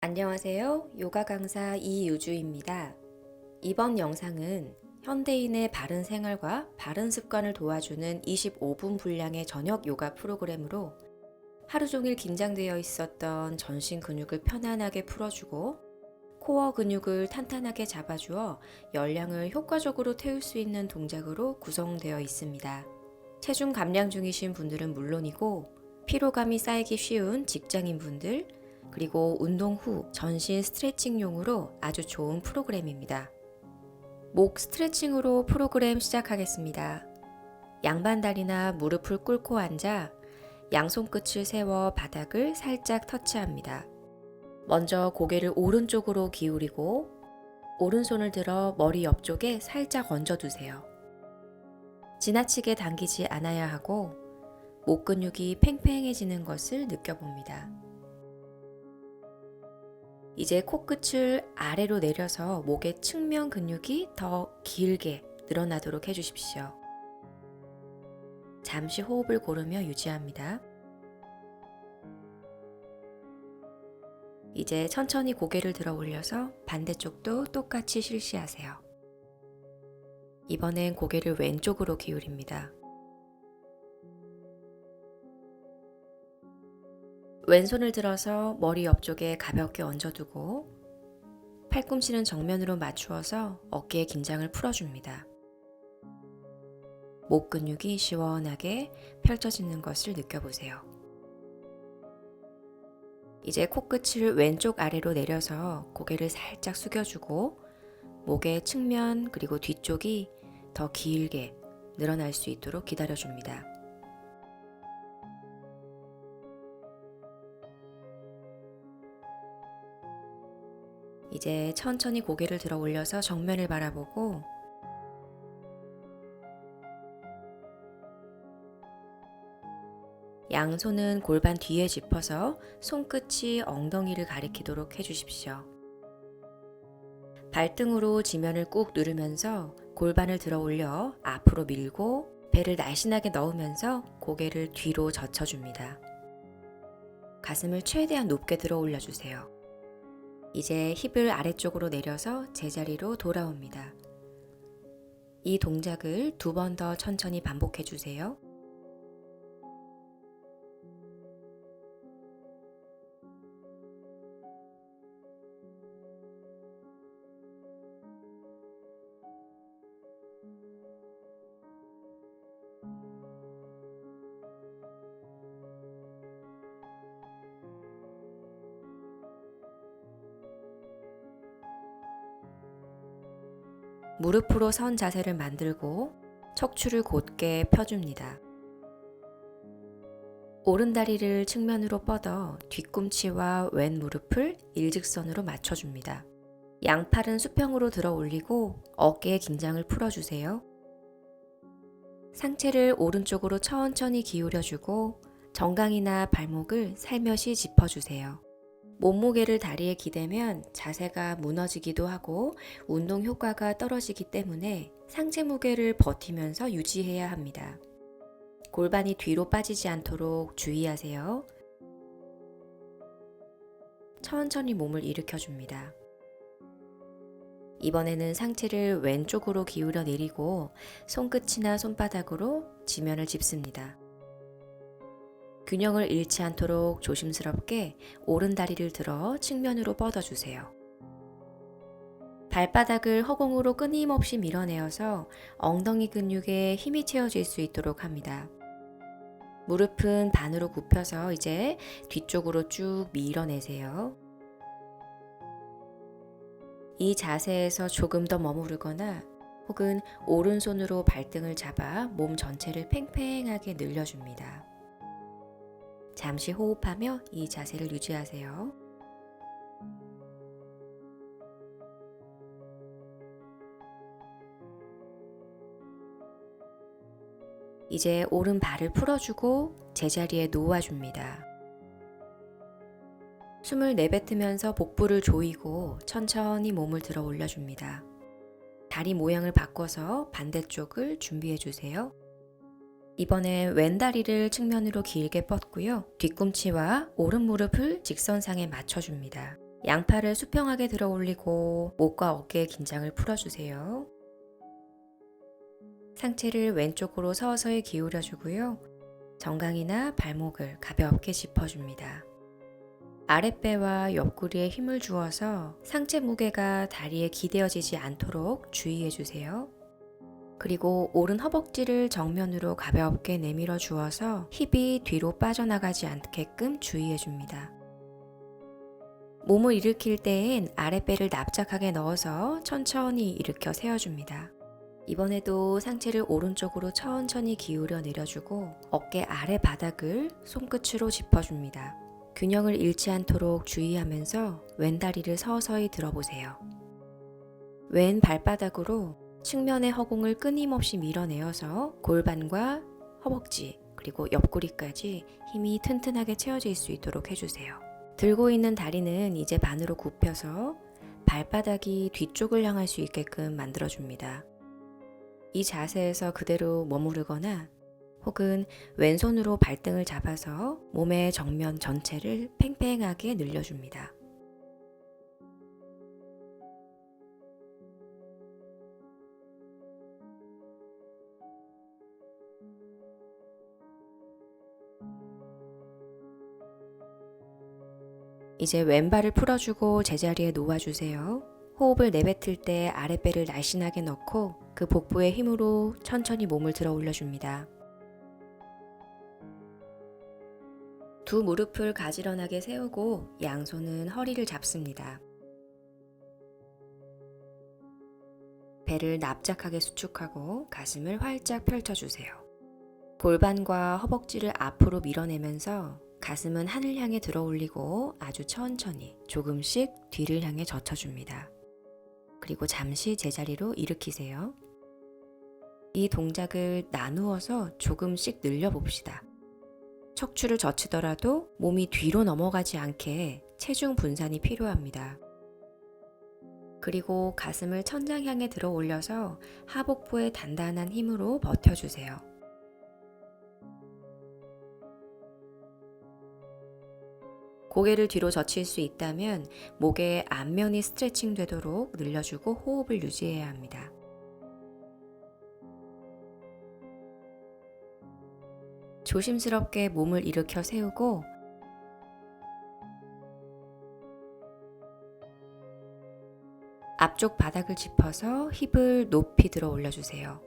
안녕하세요. 요가 강사 이유주입니다. 이번 영상은 현대인의 바른 생활과 바른 습관을 도와주는 25분 분량의 저녁 요가 프로그램으로 하루 종일 긴장되어 있었던 전신 근육을 편안하게 풀어주고 코어 근육을 탄탄하게 잡아주어 열량을 효과적으로 태울 수 있는 동작으로 구성되어 있습니다. 체중 감량 중이신 분들은 물론이고 피로감이 쌓이기 쉬운 직장인분들 그리고 운동 후 전신 스트레칭용으로 아주 좋은 프로그램입니다. 목 스트레칭으로 프로그램 시작하겠습니다. 양반다리나 무릎을 꿇고 앉아 양손 끝을 세워 바닥을 살짝 터치합니다. 먼저 고개를 오른쪽으로 기울이고 오른손을 들어 머리 옆쪽에 살짝 얹어두세요. 지나치게 당기지 않아야 하고 목 근육이 팽팽해지는 것을 느껴봅니다. 이제 코끝을 아래로 내려서 목의 측면 근육이 더 길게 늘어나도록 해주십시오. 잠시 호흡을 고르며 유지합니다. 이제 천천히 고개를 들어 올려서 반대쪽도 똑같이 실시하세요. 이번엔 고개를 왼쪽으로 기울입니다. 왼손을 들어서 머리 옆쪽에 가볍게 얹어두고 팔꿈치는 정면으로 맞추어서 어깨의 긴장을 풀어줍니다. 목 근육이 시원하게 펼쳐지는 것을 느껴보세요. 이제 코끝을 왼쪽 아래로 내려서 고개를 살짝 숙여주고 목의 측면 그리고 뒤쪽이 더 길게 늘어날 수 있도록 기다려줍니다. 이제 천천히 고개를 들어 올려서 정면을 바라보고 양손은 골반 뒤에 짚어서 손끝이 엉덩이를 가리키도록 해주십시오. 발등으로 지면을 꾹 누르면서 골반을 들어 올려 앞으로 밀고 배를 날씬하게 넣으면서 고개를 뒤로 젖혀줍니다. 가슴을 최대한 높게 들어 올려주세요. 이제 힙을 아래쪽으로 내려서 제자리로 돌아옵니다. 이 동작을 2번 더 천천히 반복해 주세요. 무릎으로 선 자세를 만들고 척추를 곧게 펴줍니다. 오른다리를 측면으로 뻗어 뒤꿈치와 왼 무릎을 일직선으로 맞춰줍니다. 양팔은 수평으로 들어 올리고 어깨의 긴장을 풀어주세요. 상체를 오른쪽으로 천천히 기울여주고 정강이나 발목을 살며시 짚어주세요. 몸무게를 다리에 기대면 자세가 무너지기도 하고 운동 효과가 떨어지기 때문에 상체 무게를 버티면서 유지해야 합니다. 골반이 뒤로 빠지지 않도록 주의하세요. 천천히 몸을 일으켜줍니다. 이번에는 상체를 왼쪽으로 기울여 내리고 손끝이나 손바닥으로 지면을 짚습니다. 균형을 잃지 않도록 조심스럽게 오른 다리를 들어 측면으로 뻗어주세요. 발바닥을 허공으로 끊임없이 밀어내어서 엉덩이 근육에 힘이 채워질 수 있도록 합니다. 무릎은 반으로 굽혀서 이제 뒤쪽으로 쭉 밀어내세요. 이 자세에서 조금 더 머무르거나 혹은 오른손으로 발등을 잡아 몸 전체를 팽팽하게 늘려줍니다. 잠시 호흡하며 이 자세를 유지하세요. 이제 오른발을 풀어주고 제자리에 놓아줍니다. 숨을 내뱉으면서 복부를 조이고 천천히 몸을 들어 올려줍니다. 다리 모양을 바꿔서 반대쪽을 준비해주세요. 이번엔 왼다리를 측면으로 길게 뻗고요. 뒤꿈치와 오른 무릎을 직선상에 맞춰줍니다. 양팔을 수평하게 들어 올리고 목과 어깨의 긴장을 풀어주세요. 상체를 왼쪽으로 서서히 기울여 주고요. 정강이나 발목을 가볍게 짚어줍니다. 아랫배와 옆구리에 힘을 주어서 상체 무게가 다리에 기대어지지 않도록 주의해 주세요. 그리고 오른 허벅지를 정면으로 가볍게 내밀어 주어서 힙이 뒤로 빠져나가지 않게끔 주의해 줍니다. 몸을 일으킬 때엔 아랫배를 납작하게 넣어서 천천히 일으켜 세워줍니다. 이번에도 상체를 오른쪽으로 천천히 기울여 내려주고 어깨 아래 바닥을 손끝으로 짚어줍니다. 균형을 잃지 않도록 주의하면서 왼다리를 서서히 들어보세요. 왼 발바닥으로 측면의 허공을 끊임없이 밀어내어서 골반과 허벅지 그리고 옆구리까지 힘이 튼튼하게 채워질 수 있도록 해주세요. 들고 있는 다리는 이제 반으로 굽혀서 발바닥이 뒤쪽을 향할 수 있게끔 만들어줍니다. 이 자세에서 그대로 머무르거나 혹은 왼손으로 발등을 잡아서 몸의 정면 전체를 팽팽하게 늘려줍니다. 이제 왼발을 풀어주고 제자리에 놓아주세요. 호흡을 내뱉을 때 아랫배를 날씬하게 넣고 그 복부의 힘으로 천천히 몸을 들어 올려줍니다. 두 무릎을 가지런하게 세우고 양손은 허리를 잡습니다. 배를 납작하게 수축하고 가슴을 활짝 펼쳐주세요. 골반과 허벅지를 앞으로 밀어내면서 가슴은 하늘 향해 들어 올리고 아주 천천히 조금씩 뒤를 향해 젖혀줍니다. 그리고 잠시 제자리로 일으키세요. 이 동작을 나누어서 조금씩 늘려봅시다. 척추를 젖히더라도 몸이 뒤로 넘어가지 않게 체중 분산이 필요합니다. 그리고 가슴을 천장 향해 들어 올려서 하복부의 단단한 힘으로 버텨주세요. 고개를 뒤로 젖힐 수 있다면 목의 앞면이 스트레칭 되도록 늘려주고 호흡을 유지해야 합니다. 조심스럽게 몸을 일으켜 세우고 앞쪽 바닥을 짚어서 힙을 높이 들어 올려주세요.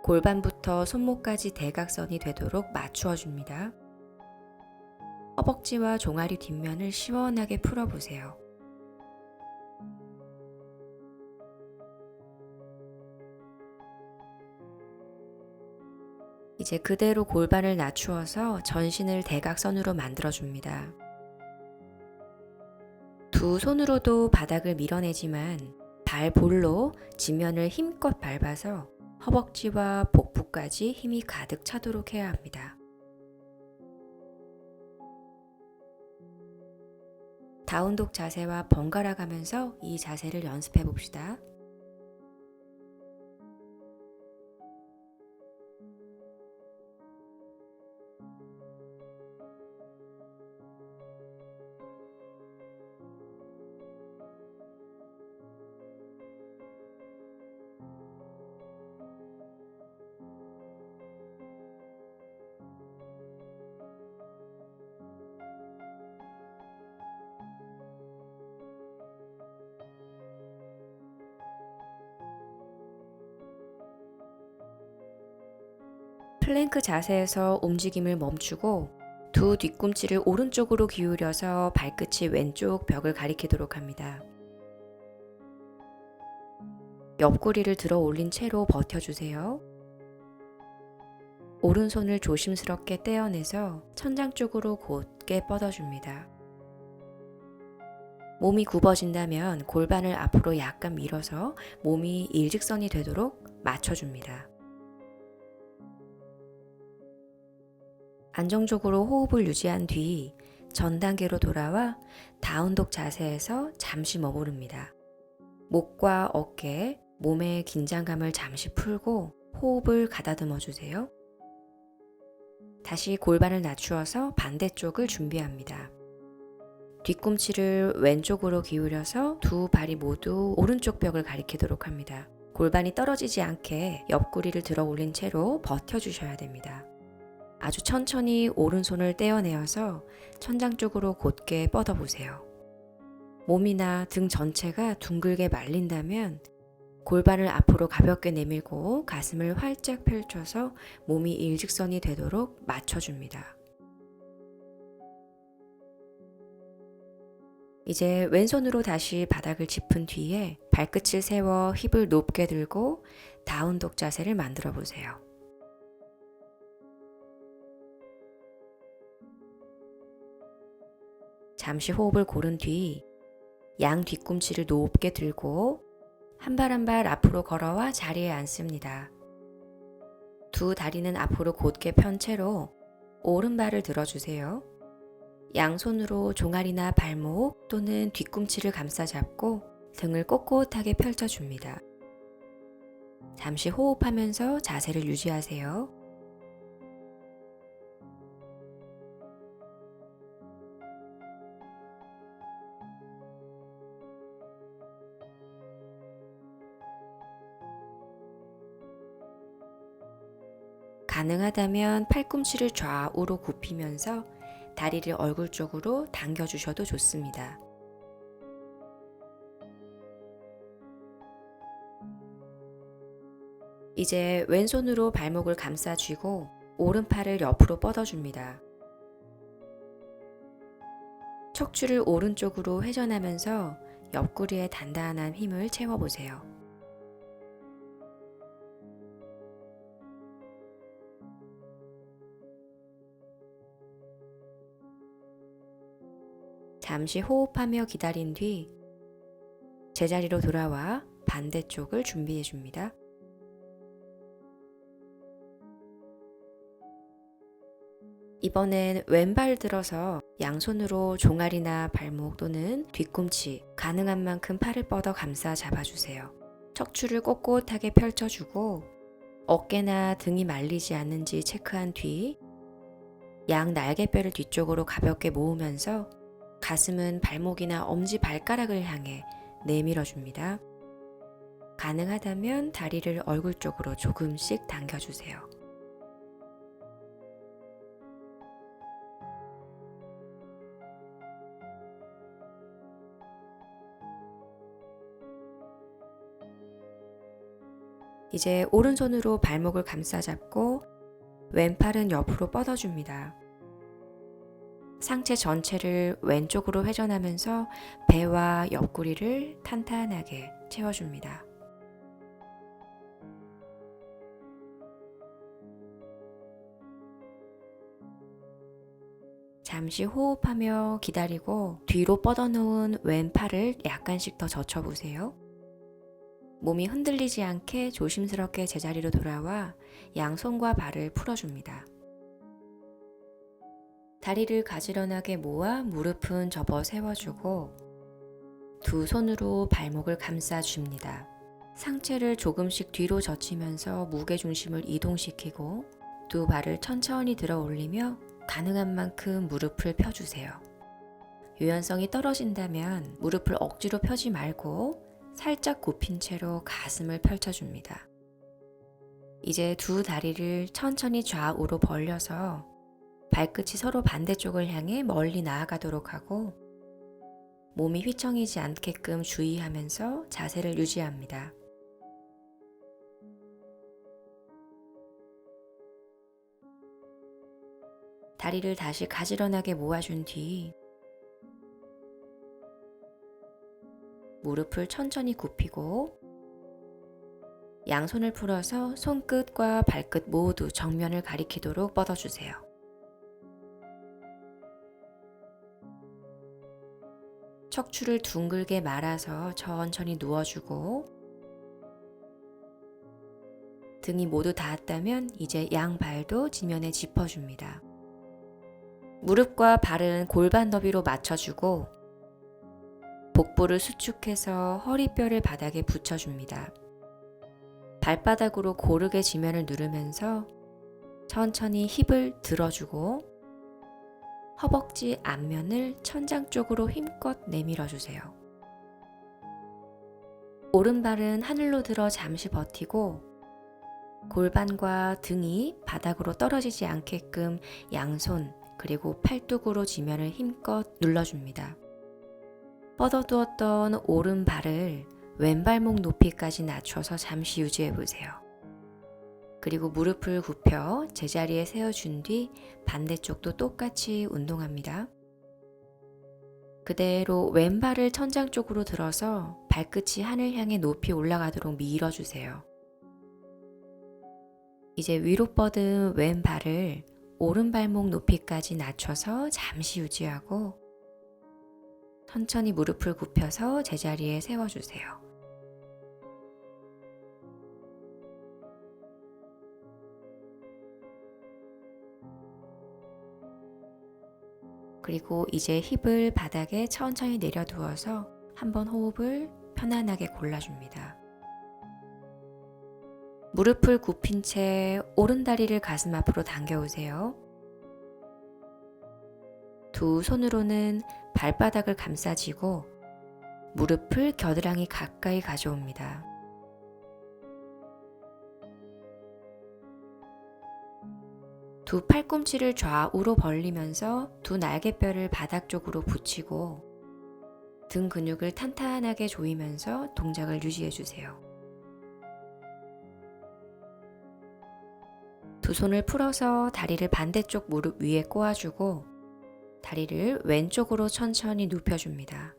골반부터 손목까지 대각선이 되도록 맞추어 줍니다. 허벅지와 종아리 뒷면을 시원하게 풀어보세요. 이제 그대로 골반을 낮추어서 전신을 대각선으로 만들어줍니다. 두 손으로도 바닥을 밀어내지만 발볼로 지면을 힘껏 밟아서 허벅지와 복부까지 힘이 가득 차도록 해야 합니다. 다운독 자세와 번갈아 가면서 이 자세를 연습해 봅시다. 플랭크 자세에서 움직임을 멈추고 두 뒤꿈치를 오른쪽으로 기울여서 발끝이 왼쪽 벽을 가리키도록 합니다. 옆구리를 들어 올린 채로 버텨주세요. 오른손을 조심스럽게 떼어내서 천장 쪽으로 곧게 뻗어줍니다. 몸이 굽어진다면 골반을 앞으로 약간 밀어서 몸이 일직선이 되도록 맞춰줍니다. 안정적으로 호흡을 유지한 뒤 전 단계로 돌아와 다운독 자세에서 잠시 머무릅니다. 목과 어깨, 몸의 긴장감을 잠시 풀고 호흡을 가다듬어 주세요. 다시 골반을 낮추어서 반대쪽을 준비합니다. 뒤꿈치를 왼쪽으로 기울여서 두 발이 모두 오른쪽 벽을 가리키도록 합니다. 골반이 떨어지지 않게 옆구리를 들어 올린 채로 버텨주셔야 됩니다. 아주 천천히 오른손을 떼어내어서 천장 쪽으로 곧게 뻗어보세요. 몸이나 등 전체가 둥글게 말린다면 골반을 앞으로 가볍게 내밀고 가슴을 활짝 펼쳐서 몸이 일직선이 되도록 맞춰줍니다. 이제 왼손으로 다시 바닥을 짚은 뒤에 발끝을 세워 힙을 높게 들고 다운독 자세를 만들어 보세요. 잠시 호흡을 고른 뒤 양 뒤꿈치를 높게 들고 한 발 한 발 앞으로 걸어와 자리에 앉습니다. 두 다리는 앞으로 곧게 편 채로 오른발을 들어주세요. 양손으로 종아리나 발목 또는 뒤꿈치를 감싸 잡고 등을 꼿꼿하게 펼쳐줍니다. 잠시 호흡하면서 자세를 유지하세요. 가능하다면 팔꿈치를 좌우로 굽히면서 다리를 얼굴 쪽으로 당겨주셔도 좋습니다. 이제 왼손으로 발목을 감싸 쥐고 오른팔을 옆으로 뻗어줍니다. 척추를 오른쪽으로 회전하면서 옆구리에 단단한 힘을 채워보세요. 잠시 호흡하며 기다린 뒤 제자리로 돌아와 반대쪽을 준비해 줍니다. 이번엔 왼발 들어서 양손으로 종아리나 발목 또는 뒤꿈치, 가능한 만큼 팔을 뻗어 감싸 잡아주세요. 척추를 꼿꼿하게 펼쳐주고 어깨나 등이 말리지 않는지 체크한 뒤 양 날개뼈를 뒤쪽으로 가볍게 모으면서 가슴은 발목이나 엄지 발가락을 향해 내밀어 줍니다. 가능하다면 다리를 얼굴 쪽으로 조금씩 당겨주세요. 이제 오른손으로 발목을 감싸 잡고 왼팔은 옆으로 뻗어줍니다. 상체 전체를 왼쪽으로 회전하면서 배와 옆구리를 탄탄하게 채워줍니다. 잠시 호흡하며 기다리고 뒤로 뻗어놓은 왼팔을 약간씩 더 젖혀보세요. 몸이 흔들리지 않게 조심스럽게 제자리로 돌아와 양손과 발을 풀어줍니다. 다리를 가지런하게 모아 무릎은 접어 세워주고 두 손으로 발목을 감싸줍니다. 상체를 조금씩 뒤로 젖히면서 무게중심을 이동시키고 두 발을 천천히 들어 올리며 가능한 만큼 무릎을 펴주세요. 유연성이 떨어진다면 무릎을 억지로 펴지 말고 살짝 굽힌 채로 가슴을 펼쳐줍니다. 이제 두 다리를 천천히 좌우로 벌려서 발끝이 서로 반대쪽을 향해 멀리 나아가도록 하고 몸이 휘청이지 않게끔 주의하면서 자세를 유지합니다. 다리를 다시 가지런하게 모아준 뒤 무릎을 천천히 굽히고 양손을 풀어서 손끝과 발끝 모두 정면을 가리키도록 뻗어주세요. 척추를 둥글게 말아서 천천히 누워주고 등이 모두 닿았다면 이제 양발도 지면에 짚어줍니다. 무릎과 발은 골반 너비로 맞춰주고 복부를 수축해서 허리뼈를 바닥에 붙여줍니다. 발바닥으로 고르게 지면을 누르면서 천천히 힙을 들어주고 허벅지 앞면을 천장 쪽으로 힘껏 내밀어 주세요. 오른발은 하늘로 들어 잠시 버티고 골반과 등이 바닥으로 떨어지지 않게끔 양손 그리고 팔뚝으로 지면을 힘껏 눌러줍니다. 뻗어두었던 오른발을 왼발목 높이까지 낮춰서 잠시 유지해 보세요. 그리고 무릎을 굽혀 제자리에 세워준 뒤 반대쪽도 똑같이 운동합니다. 그대로 왼발을 천장 쪽으로 들어서 발끝이 하늘 향해 높이 올라가도록 밀어주세요. 이제 위로 뻗은 왼발을 오른발목 높이까지 낮춰서 잠시 유지하고 천천히 무릎을 굽혀서 제자리에 세워주세요. 그리고 이제 힙을 바닥에 천천히 내려두어서 한번 호흡을 편안하게 골라줍니다. 무릎을 굽힌 채 오른다리를 가슴 앞으로 당겨오세요. 두 손으로는 발바닥을 감싸쥐고 무릎을 겨드랑이 가까이 가져옵니다. 두 팔꿈치를 좌우로 벌리면서 두 날개뼈를 바닥 쪽으로 붙이고 등 근육을 탄탄하게 조이면서 동작을 유지해 주세요. 두 손을 풀어서 다리를 반대쪽 무릎 위에 꼬아주고 다리를 왼쪽으로 천천히 눕혀줍니다.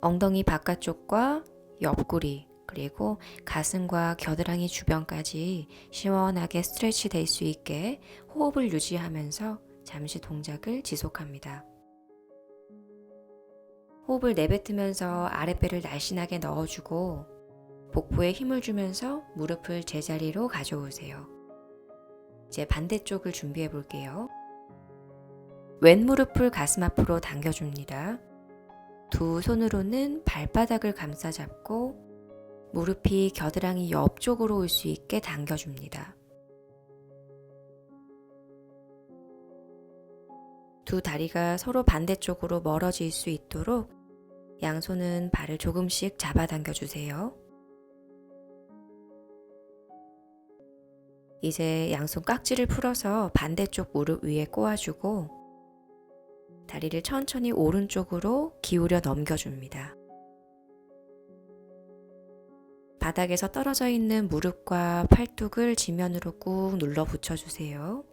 엉덩이 바깥쪽과 옆구리 그리고 가슴과 겨드랑이 주변까지 시원하게 스트레치 될 수 있게 호흡을 유지하면서 잠시 동작을 지속합니다. 호흡을 내뱉으면서 아랫배를 날씬하게 넣어주고 복부에 힘을 주면서 무릎을 제자리로 가져오세요. 이제 반대쪽을 준비해 볼게요. 왼 무릎을 가슴 앞으로 당겨줍니다. 두 손으로는 발바닥을 감싸 잡고 무릎이 겨드랑이 옆쪽으로 올 수 있게 당겨줍니다. 두 다리가 서로 반대쪽으로 멀어질 수 있도록 양손은 발을 조금씩 잡아당겨 주세요. 이제 양손 깍지를 풀어서 반대쪽 무릎 위에 꼬아주고 다리를 천천히 오른쪽으로 기울여 넘겨줍니다. 바닥에서 떨어져 있는 무릎과 팔뚝을 지면으로 꾹 눌러 붙여주세요.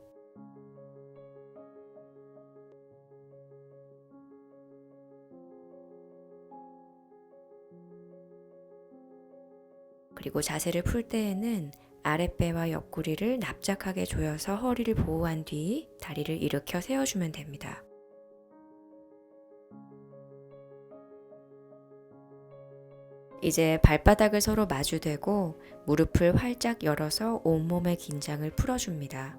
그리고 자세를 풀 때에는 아랫배와 옆구리를 납작하게 조여서 허리를 보호한 뒤 다리를 일으켜 세워주면 됩니다. 이제 발바닥을 서로 마주대고 무릎을 활짝 열어서 온몸의 긴장을 풀어줍니다.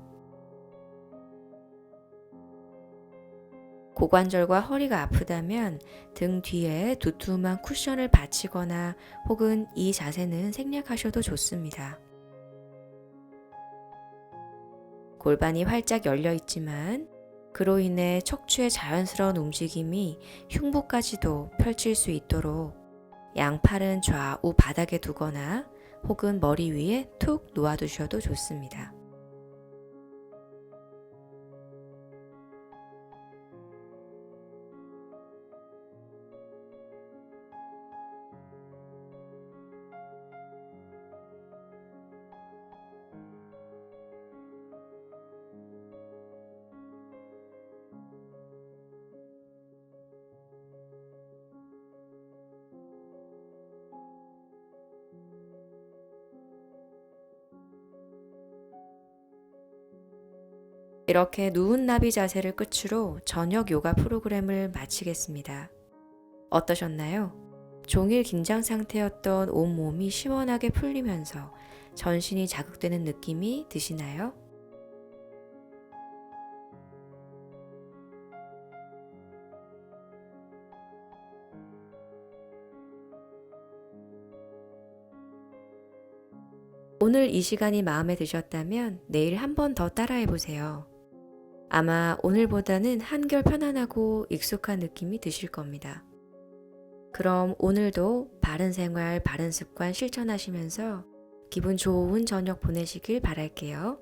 고관절과 허리가 아프다면 등 뒤에 두툼한 쿠션을 받치거나 혹은 이 자세는 생략하셔도 좋습니다. 골반이 활짝 열려 있지만 그로 인해 척추의 자연스러운 움직임이 흉부까지도 펼칠 수 있도록 양팔은 좌우 바닥에 두거나 혹은 머리 위에 툭 놓아두셔도 좋습니다. 이렇게 누운 나비 자세를 끝으로 저녁 요가 프로그램을 마치겠습니다. 어떠셨나요? 종일 긴장 상태였던 온몸이 시원하게 풀리면서 전신이 자극되는 느낌이 드시나요? 오늘 이 시간이 마음에 드셨다면 내일 한 번 더 따라해 보세요. 아마 오늘보다는 한결 편안하고 익숙한 느낌이 드실 겁니다. 그럼 오늘도 바른 생활, 바른 습관 실천하시면서 기분 좋은 저녁 보내시길 바랄게요.